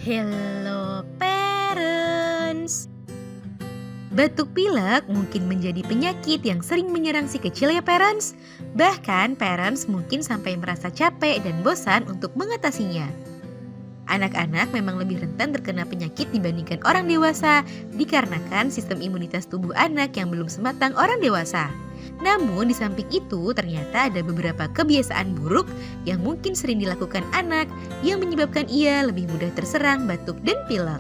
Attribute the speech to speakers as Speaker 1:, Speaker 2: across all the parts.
Speaker 1: Hello parents. Batuk pilek mungkin menjadi penyakit yang sering menyerang si kecil ya parents. Bahkan parents mungkin sampai merasa capek dan bosan untuk mengatasinya. Anak-anak memang lebih rentan terkena penyakit dibandingkan orang dewasa dikarenakan sistem imunitas tubuh anak yang belum sematang orang dewasa. Namun di samping itu ternyata ada beberapa kebiasaan buruk yang mungkin sering dilakukan anak yang menyebabkan ia lebih mudah terserang batuk dan pilek.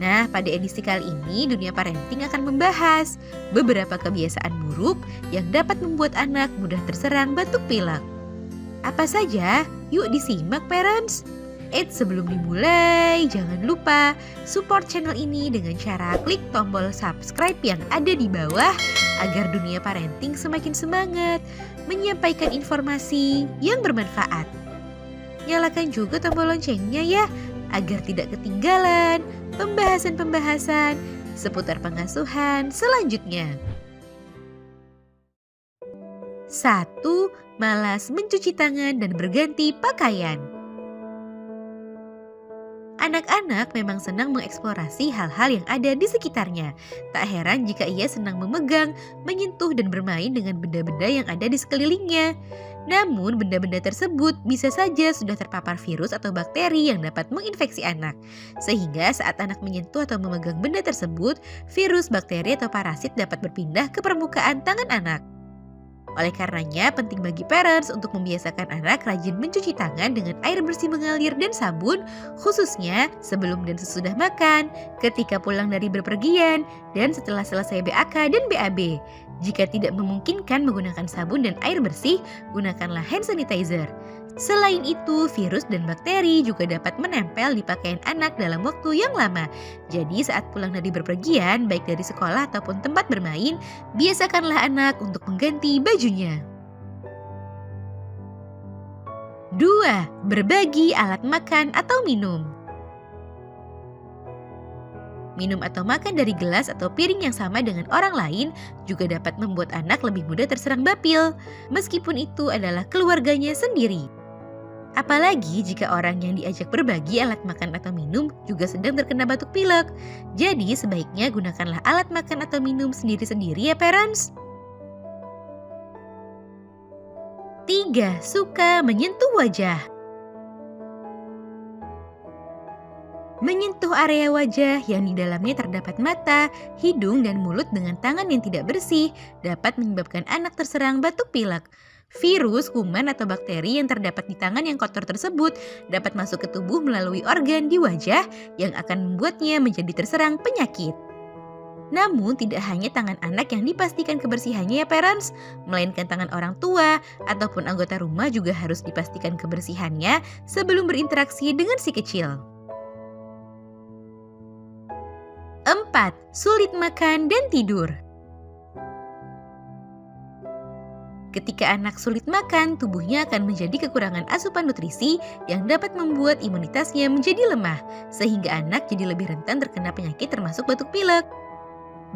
Speaker 1: Nah, pada edisi kali ini Dunia Parenting akan membahas beberapa kebiasaan buruk yang dapat membuat anak mudah terserang batuk pilek. Apa saja? Yuk disimak parents! Sebelum dimulai, jangan lupa support channel ini dengan cara klik tombol subscribe yang ada di bawah agar Dunia Parenting semakin semangat menyampaikan informasi yang bermanfaat. Nyalakan juga tombol loncengnya ya, agar tidak ketinggalan pembahasan-pembahasan seputar pengasuhan selanjutnya. 1. Malas mencuci tangan dan berganti pakaian. Anak-anak memang senang mengeksplorasi hal-hal yang ada di sekitarnya. Tak heran jika ia senang memegang, menyentuh dan bermain dengan benda-benda yang ada di sekelilingnya. Namun benda-benda tersebut bisa saja sudah terpapar virus atau bakteri yang dapat menginfeksi anak. Sehingga saat anak menyentuh atau memegang benda tersebut, virus, bakteri atau parasit dapat berpindah ke permukaan tangan anak. Oleh karenanya, penting bagi parents untuk membiasakan anak rajin mencuci tangan dengan air bersih mengalir dan sabun, khususnya sebelum dan sesudah makan, ketika pulang dari bepergian, dan setelah selesai BAK dan BAB. Jika tidak memungkinkan menggunakan sabun dan air bersih, gunakanlah hand sanitizer. Selain itu, virus dan bakteri juga dapat menempel di pakaian anak dalam waktu yang lama. Jadi saat pulang dari bepergian, baik dari sekolah ataupun tempat bermain, biasakanlah anak untuk mengganti bajunya. 2. Berbagi alat makan atau minum. Minum atau makan dari gelas atau piring yang sama dengan orang lain juga dapat membuat anak lebih mudah terserang bapil, meskipun itu adalah keluarganya sendiri. Apalagi jika orang yang diajak berbagi alat makan atau minum juga sedang terkena batuk pilek. Jadi sebaiknya gunakanlah alat makan atau minum sendiri-sendiri ya parents. 3. Suka menyentuh wajah. Menyentuh area wajah yang di dalamnya terdapat mata, hidung, dan mulut dengan tangan yang tidak bersih dapat menyebabkan anak terserang batuk pilek. Virus, kuman, atau bakteri yang terdapat di tangan yang kotor tersebut dapat masuk ke tubuh melalui organ di wajah yang akan membuatnya menjadi terserang penyakit. Namun tidak hanya tangan anak yang dipastikan kebersihannya ya parents, melainkan tangan orang tua ataupun anggota rumah juga harus dipastikan kebersihannya sebelum berinteraksi dengan si kecil. 4. Sulit makan dan tidur. Ketika anak sulit makan, tubuhnya akan menjadi kekurangan asupan nutrisi yang dapat membuat imunitasnya menjadi lemah, sehingga anak jadi lebih rentan terkena penyakit termasuk batuk pilek.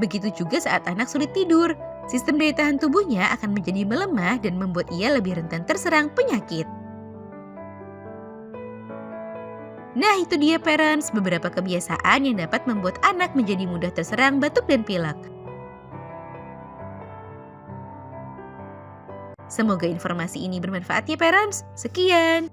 Speaker 1: Begitu juga saat anak sulit tidur, sistem daya tahan tubuhnya akan menjadi melemah dan membuat ia lebih rentan terserang penyakit. Nah itu dia parents, beberapa kebiasaan yang dapat membuat anak menjadi mudah terserang batuk dan pilek. Semoga informasi ini bermanfaat ya parents. Sekian.